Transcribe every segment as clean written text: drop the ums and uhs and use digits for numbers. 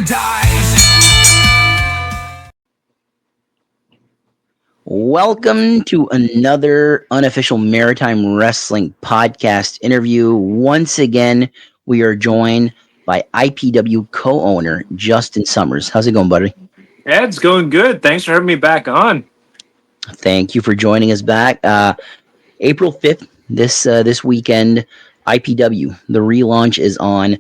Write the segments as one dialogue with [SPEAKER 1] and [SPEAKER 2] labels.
[SPEAKER 1] dies.
[SPEAKER 2] Welcome to another Unofficial Maritime Wrestling podcast interview. Once again, we are joined by IPW co-owner Justin Summers. How's it going, buddy?
[SPEAKER 3] Yeah, it's going good. Thanks for having me back on.
[SPEAKER 2] Thank you for joining us back. April 5th, this weekend, IPW. The relaunch is on.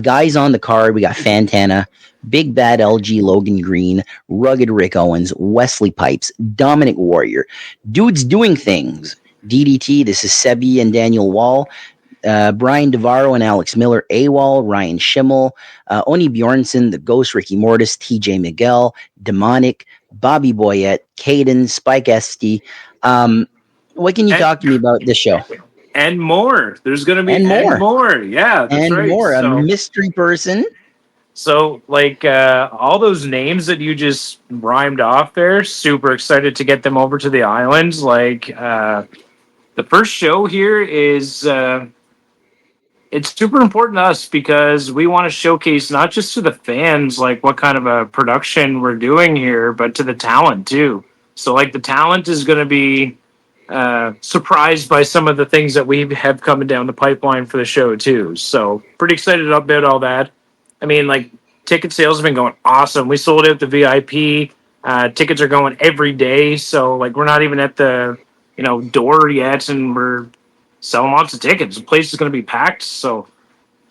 [SPEAKER 2] Guys on the card, we got Fantana, Big Bad LG Logan Green, Rugged Rick Owens, Wesley Pipes, Dominic Warrior, Dudes Doing Things, DDT, this is Sebi and Daniel Wall, Brian DeVaro and Alex Miller, AWOL, Ryan Schimmel, Oni Bjornsson, The Ghost, Ricky Mortis, TJ Miguel, Demonic, Bobby Boyette, Caden, Spike Esty. What can you talk to me about this show?
[SPEAKER 3] And more. There's going to be and more. Yeah, that's
[SPEAKER 2] and
[SPEAKER 3] right.
[SPEAKER 2] More. A mystery person.
[SPEAKER 3] So, all those names that you just rhymed off there, super excited to get them over to the islands. The first show here is... it's super important to us because we want to showcase not just to the fans, what kind of a production we're doing here, but to the talent, too. So, the talent is going to be... surprised by some of the things that we have coming down the pipeline for the show too. So pretty excited about all that. I mean, ticket sales have been going awesome. We sold out the VIP. Tickets are going every day. So we're not even at the, door yet, and we're selling lots of tickets. The place is going to be packed. So,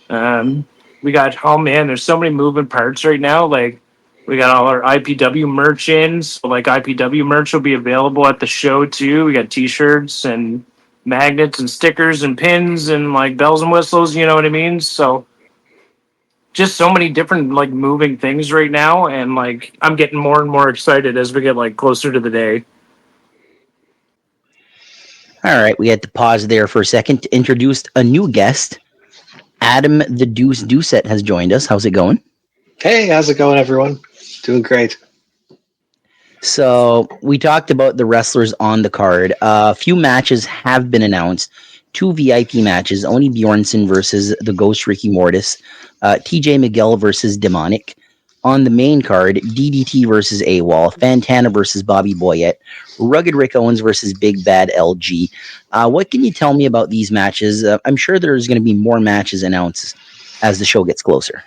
[SPEAKER 3] we got, there's so many moving parts right now. We got all our IPW merch in. So, IPW merch will be available at the show, too. We got T-shirts and magnets and stickers and pins and, bells and whistles, you know what I mean? So, just so many different, moving things right now. And, I'm getting more and more excited as we get, closer to the day.
[SPEAKER 2] All right, we had to pause there for a second to introduce a new guest. Adam the Deuce Doucette has joined us. How's it going?
[SPEAKER 4] Hey, how's it going, everyone? Doing great.
[SPEAKER 2] So we talked about the wrestlers on the card. A few matches have been announced. 2 VIP matches, Oni Bjornsson versus the Ghost Ricky Mortis, TJ Miguel versus Demonic. On the main card, DDT versus AWOL, Fantana versus Bobby Boyette, Rugged Rick Owens versus Big Bad LG. What can you tell me about these matches? I'm sure there's going to be more matches announced as the show gets closer.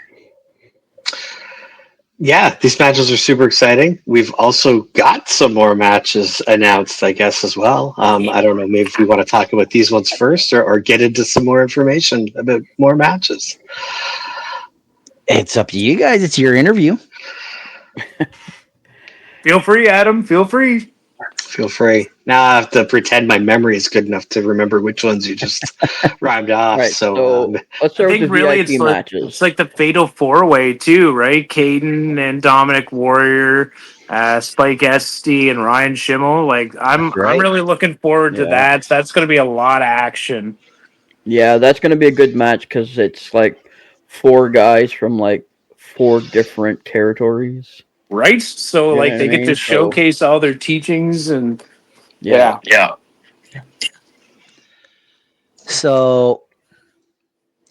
[SPEAKER 4] Yeah, these matches are super exciting. We've also got some more matches announced, I guess, as well. I don't know, maybe if we want to talk about these ones first or get into some more information about more matches.
[SPEAKER 2] It's up to you guys. It's your interview.
[SPEAKER 3] Feel free, Adam. Feel free.
[SPEAKER 4] Feel free. Now I have to pretend my memory is good enough to remember which ones you just rhymed off.
[SPEAKER 5] Right,
[SPEAKER 4] so
[SPEAKER 5] let's start with the
[SPEAKER 3] really
[SPEAKER 5] VIP matches.
[SPEAKER 3] It's like the Fatal 4-Way too, right? Caden and Dominic Warrior, Spike Esty and Ryan Schimmel. I'm really looking forward to that. So that's going to be a lot of action.
[SPEAKER 5] Yeah, that's going to be a good match because it's 4 guys from 4 different territories.
[SPEAKER 3] Right? So they get to showcase all their teachings and yeah.
[SPEAKER 2] So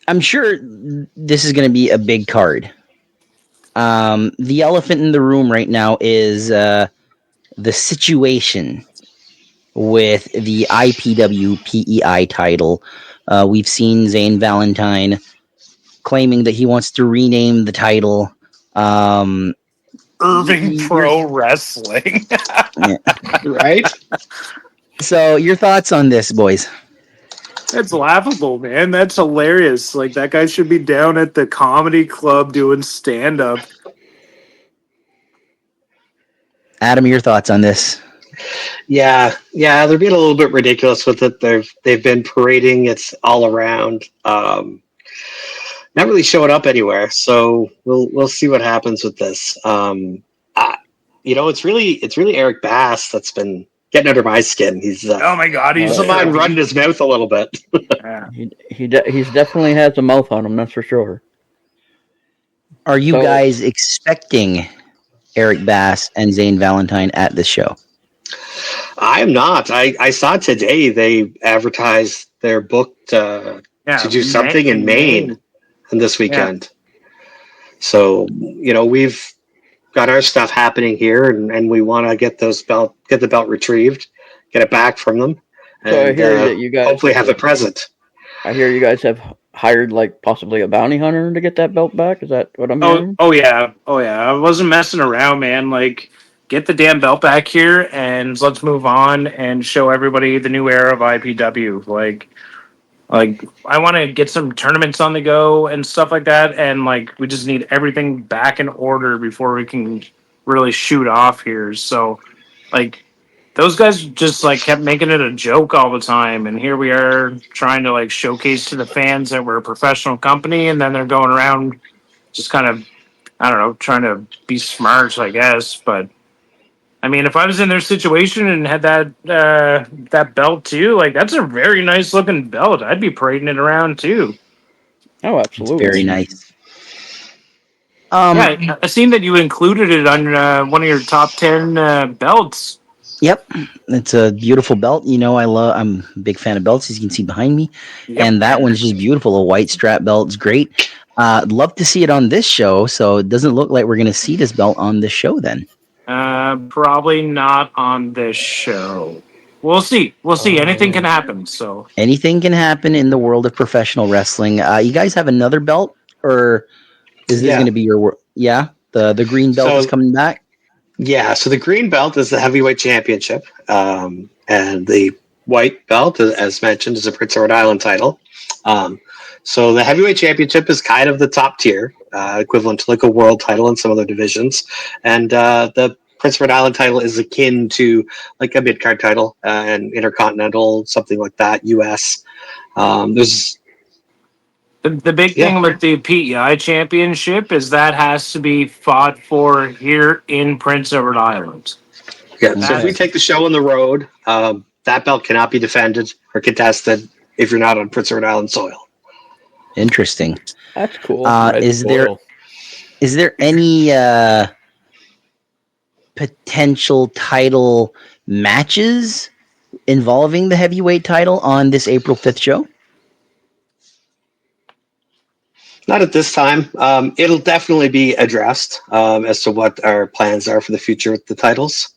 [SPEAKER 2] I'm sure this is going to be a big card. The elephant in the room right now is the situation with the IPW PEI title. We've seen Zane Valentine claiming that he wants to rename the title.
[SPEAKER 3] Irving Pro Wrestling.
[SPEAKER 4] right?
[SPEAKER 2] So your thoughts on this, boys?
[SPEAKER 3] That's laughable, man. That's hilarious. That guy should be down at the comedy club doing stand-up.
[SPEAKER 4] Adam, your thoughts on this? Yeah, they're being a little bit ridiculous with it. They've been parading it all around. Not really showing up anywhere, so we'll see what happens with this. It's really Eric Bass that's been getting under my skin. He's
[SPEAKER 3] oh my god, he's
[SPEAKER 4] running his mouth a little bit.
[SPEAKER 5] Yeah. He's definitely has a mouth on him, that's for sure.
[SPEAKER 2] Are you guys expecting Eric Bass and Zane Valentine at this show?
[SPEAKER 4] I am not. I saw today they advertised they're booked to do something in Maine this weekend. So, we've got our stuff happening here, and we want to get the belt retrieved, get it back from them, and
[SPEAKER 5] So I hear that you guys
[SPEAKER 4] hopefully have it present.
[SPEAKER 5] I hear you guys have hired like possibly a bounty hunter to get that belt back. Is that what I'm hearing?
[SPEAKER 3] Oh yeah, oh yeah. I wasn't messing around, man. Like, get the damn belt back here, and let's move on and show everybody the new era of IPW. Like I want to get some tournaments on the go and stuff like that, and like we just need everything back in order before we can really shoot off here. So, like, those guys just like kept making it a joke all the time, and here we are trying to like showcase to the fans that we're a professional company, and then they're going around just kind of, I don't know, trying to be smart, I guess. But I mean, if I was in their situation and had that belt too, like that's a very nice looking belt. I'd be parading it around too.
[SPEAKER 5] Oh, absolutely.
[SPEAKER 2] Very nice.
[SPEAKER 3] Yeah, I seen that you included it on one of your top 10 belts.
[SPEAKER 2] Yep, it's a beautiful belt. I'm a big fan of belts, as you can see behind me, and that one's just beautiful. A white strap belt is great. I'd love to see it on this show. So it doesn't look like we're going to see this belt on this show then.
[SPEAKER 3] Probably not on this show. We'll see. Anything can happen. So
[SPEAKER 2] anything can happen in the world of professional wrestling. You guys have another belt, or is this going to be your? Yeah, the green belt is coming back.
[SPEAKER 4] Yeah, so the green belt is the heavyweight championship, and the white belt, as mentioned, is a Prince of Rhode Island title. So the heavyweight championship is kind of the top tier, equivalent to like a world title in some other divisions, and the Prince of Rhode Island title is akin to like a mid-card title, and intercontinental, something like that, US. There's
[SPEAKER 3] the big thing with the PEI championship is that has to be fought for here in Prince Edward Island.
[SPEAKER 4] Yeah, so if we take the show on the road, that belt cannot be defended or contested if you're not on Prince Edward Island soil.
[SPEAKER 2] Interesting.
[SPEAKER 5] That's cool.
[SPEAKER 2] Is there any potential title matches involving the heavyweight title on this April 5th show?
[SPEAKER 4] Not at this time. It'll definitely be addressed as to what our plans are for the future with the titles.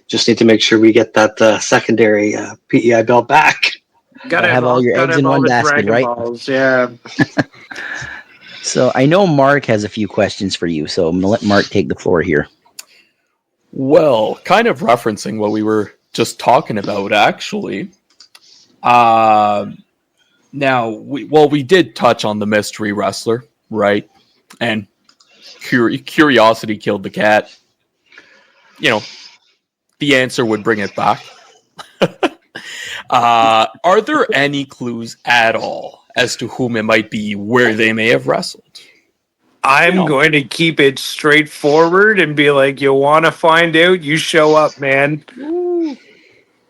[SPEAKER 4] Just need to make sure we get that secondary PEI belt back.
[SPEAKER 3] Gotta
[SPEAKER 2] have all your eggs in one basket, right?
[SPEAKER 3] Balls, yeah.
[SPEAKER 2] So I know Mark has a few questions for you, so I'm going to let Mark take the floor here.
[SPEAKER 1] Well, kind of referencing what we were just talking about, actually. Now, we did touch on the mystery wrestler, right? And curiosity killed the cat. The answer would bring it back. Are there any clues at all as to whom it might be, where they may have wrestled?
[SPEAKER 3] I'm going to keep it straightforward and be like, you want to find out, you show up, man.
[SPEAKER 1] Ooh.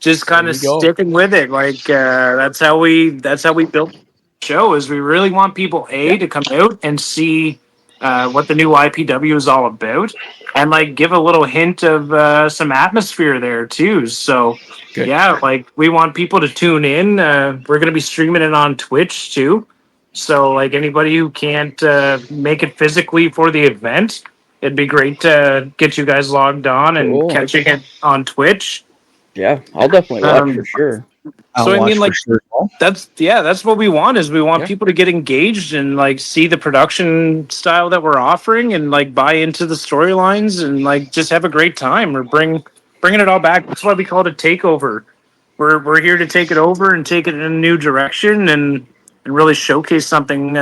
[SPEAKER 3] Just kind of sticking with it. Like, that's how we built the show, is we really want people, to come out and see what the new IPW is all about, and like give a little hint of some atmosphere there too. So
[SPEAKER 1] good.
[SPEAKER 3] Yeah, like we want people to tune in. We're going to be streaming it on Twitch too. So like anybody who can't make it physically for the event, it'd be great to get you guys logged on and catching it on Twitch.
[SPEAKER 5] Yeah, I'll definitely watch for sure.
[SPEAKER 3] So I mean, like, that's what we want, is we want people to get engaged and like see the production style that we're offering and like buy into the storylines and like just have a great time. We're bringing it all back. That's why we call it a takeover. We're here to take it over and take it in a new direction and really showcase something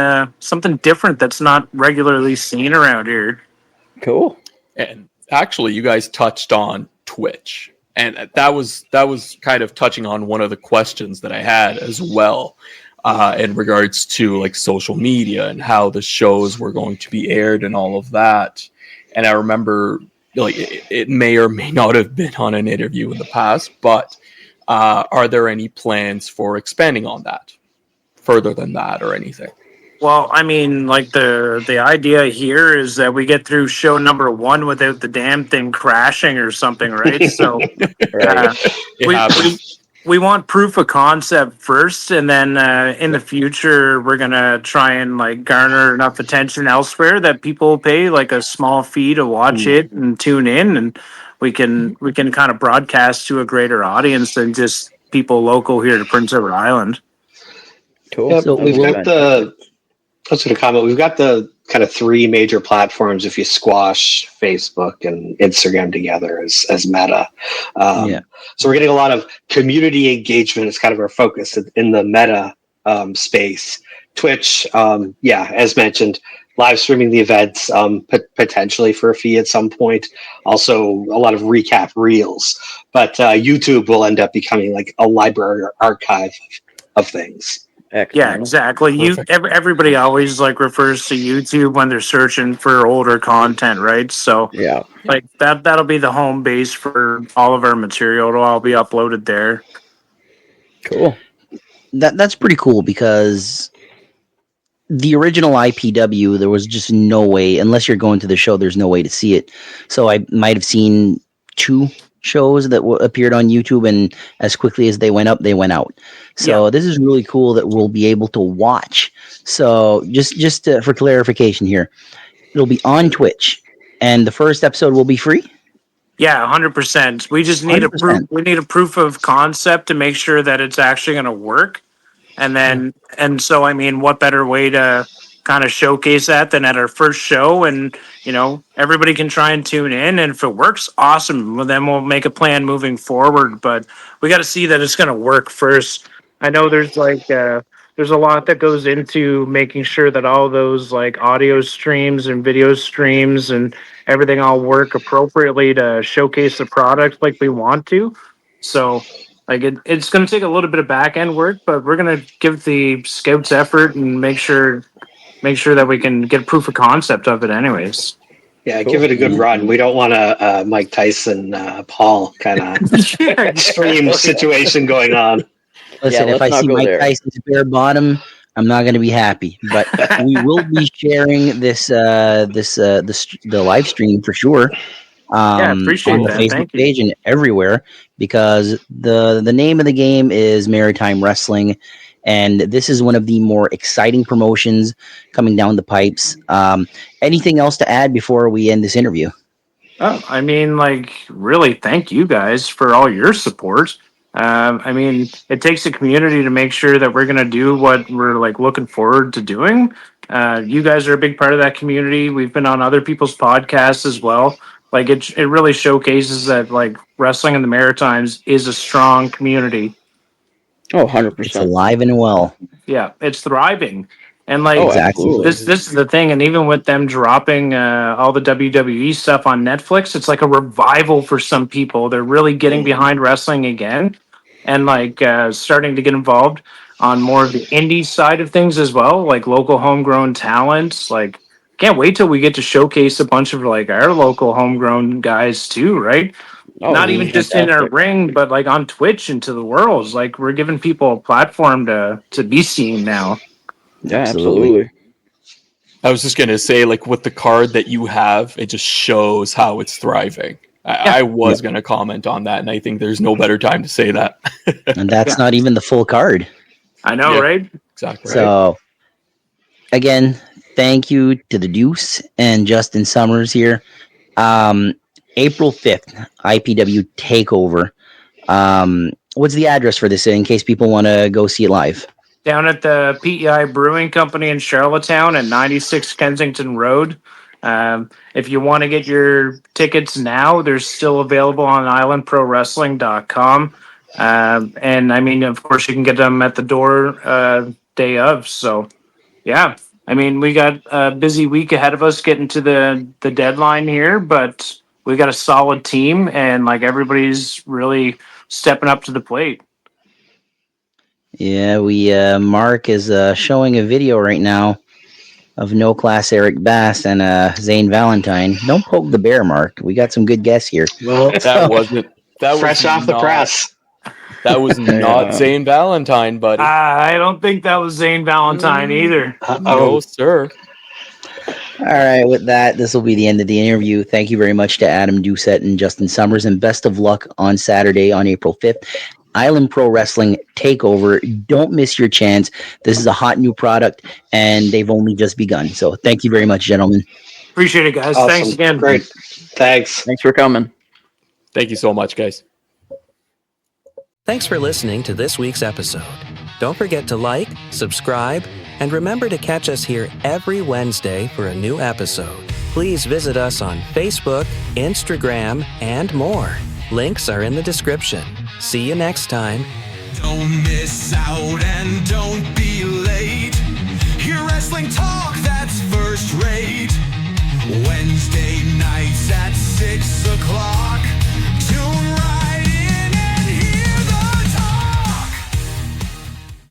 [SPEAKER 3] different that's not regularly seen around here.
[SPEAKER 5] Cool.
[SPEAKER 1] And actually, you guys touched on Twitch. And that was kind of touching on one of the questions that I had as well, in regards to like social media and how the shows were going to be aired and all of that. And I remember, like, it may or may not have been on an interview in the past, but are there any plans for expanding on that further than that or anything?
[SPEAKER 3] Well, I mean, like the idea here is that we get through show number 1 without the damn thing crashing or something, right? So we want proof of concept first, and then in the future we're gonna try and like garner enough attention elsewhere that people pay like a small fee to watch it and tune in, and we can kind of broadcast to a greater audience than just people local here to Prince Edward Island.
[SPEAKER 5] Cool.
[SPEAKER 4] Yep.
[SPEAKER 2] So
[SPEAKER 4] We've
[SPEAKER 2] we'll-
[SPEAKER 4] got the. I was going to comment. We've got the kind of three major platforms. If you squash Facebook and Instagram together as Meta,
[SPEAKER 2] Yeah.
[SPEAKER 4] So we're getting a lot of community engagement. It's kind of our focus in the Meta space. Twitch, as mentioned, live streaming the events potentially for a fee at some point. Also, a lot of recap reels, but YouTube will end up becoming like a library or archive of things.
[SPEAKER 5] Excellent.
[SPEAKER 3] Yeah, exactly. Everybody always like refers to YouTube when they're searching for older content, right? So
[SPEAKER 5] Yeah.
[SPEAKER 3] like that'll be the home base for all of our material. It'll all be uploaded there.
[SPEAKER 5] Cool.
[SPEAKER 2] That's pretty cool because the original IPW, there was just no way, unless you're going to the show, there's no way to see it. So I might have seen 2 shows that appeared on YouTube, and as quickly as they went up, they went out. So this is really cool that we'll be able to watch. So just for clarification here, it'll be on Twitch, and the first episode will be free.
[SPEAKER 3] Yeah, 100%. We just need
[SPEAKER 2] 100%.
[SPEAKER 3] we need a proof of concept to make sure that it's actually going to work. And then, and so, I mean, what better way to kind of showcase that than at our first show? And, you know, everybody can try and tune in. And if it works, awesome. Well, then we'll make a plan moving forward. But we got to see that it's going to work first. I know there's like, there's a lot that goes into making sure that all those like audio streams and video streams and everything all work appropriately to showcase the product like we want to. So, like it's going to take a little bit of back end work, but we're going to give the scouts effort and make sure that we can get proof of concept of it, anyways.
[SPEAKER 4] Yeah, give it a good run. We don't want a Mike Tyson, Paul kind of stream situation going on.
[SPEAKER 2] Listen, if I see Mike Tyson's bare bottom, I'm not going to be happy. But we will be sharing the live stream for sure.
[SPEAKER 3] Appreciate
[SPEAKER 2] on the
[SPEAKER 3] that.
[SPEAKER 2] Facebook page and everywhere, because the name of the game is Maritime Wrestling, and this is one of the more exciting promotions coming down the pipes. Anything else to add before we end this interview?
[SPEAKER 3] Oh, I mean, like, really, thank you guys for all your support. I mean, it takes a community to make sure that we're going to do what we're like looking forward to doing. You guys are a big part of that community. We've been on other people's podcasts as well. Like it really showcases that like wrestling in the Maritimes is a strong community.
[SPEAKER 5] Oh, 100%.
[SPEAKER 2] It's alive and well.
[SPEAKER 3] Yeah, it's thriving. And like
[SPEAKER 2] exactly.
[SPEAKER 3] this is the thing, and even with them dropping all the WWE stuff on Netflix, it's like a revival for some people. They're really getting behind wrestling again, and like starting to get involved on more of the indie side of things as well, like local homegrown talents. Like, can't wait till we get to showcase a bunch of like our local homegrown guys too, right?
[SPEAKER 5] Oh,
[SPEAKER 3] Not even just in our ring, but like on Twitch and to the world. Like we're giving people a platform to be seen now.
[SPEAKER 5] Yeah, absolutely.
[SPEAKER 1] I was just going to say, like, with the card that you have, it just shows how it's thriving. I was going to comment on that, and I think there's no better time to say that.
[SPEAKER 2] And that's not even the full card.
[SPEAKER 3] I know, right?
[SPEAKER 1] Exactly.
[SPEAKER 2] So, again, thank you to the Deuce and Justin Summers here. April 5th, IPW Takeover. What's the address for this in case people want to go see it live?
[SPEAKER 3] Down at the PEI Brewing Company in Charlottetown at 96 Kensington Road. If you want to get your tickets now, they're still available on islandprowrestling.com. And I mean, of course, you can get them at the door day of. So, yeah, I mean, we got a busy week ahead of us getting to the deadline here, but we got a solid team, and like everybody's really stepping up to the plate.
[SPEAKER 2] Yeah, Mark is showing a video right now of No Class Eric Bass and Zane Valentine. Don't poke the bear, Mark. We got some good guests here.
[SPEAKER 4] Well,
[SPEAKER 1] That wasn't that
[SPEAKER 4] fresh
[SPEAKER 1] was
[SPEAKER 4] off the
[SPEAKER 1] not-
[SPEAKER 4] press.
[SPEAKER 1] That was not Zane Valentine, buddy.
[SPEAKER 3] I don't think that was Zane Valentine either.
[SPEAKER 1] No, sir.
[SPEAKER 2] All right, with that, this will be the end of the interview. Thank you very much to Adam Doucette and Justin Summers, and best of luck on Saturday on April 5th. Island Pro Wrestling Takeover. Don't miss your chance. This is a hot new product, and they've only just begun. So thank you very much, gentlemen.
[SPEAKER 3] Appreciate it, guys.
[SPEAKER 4] Awesome.
[SPEAKER 3] Thanks again.
[SPEAKER 4] Great. Thanks.
[SPEAKER 5] Thanks for coming.
[SPEAKER 1] Thank you so much, guys.
[SPEAKER 6] Thanks for listening to this week's episode. Don't forget to like, subscribe, and remember to catch us here every Wednesday for a new episode. Please visit us on Facebook, Instagram, and more. Links are in the description. See you next time.
[SPEAKER 7] Don't miss out and don't be late. Hear wrestling talk that's first rate. Wednesday nights at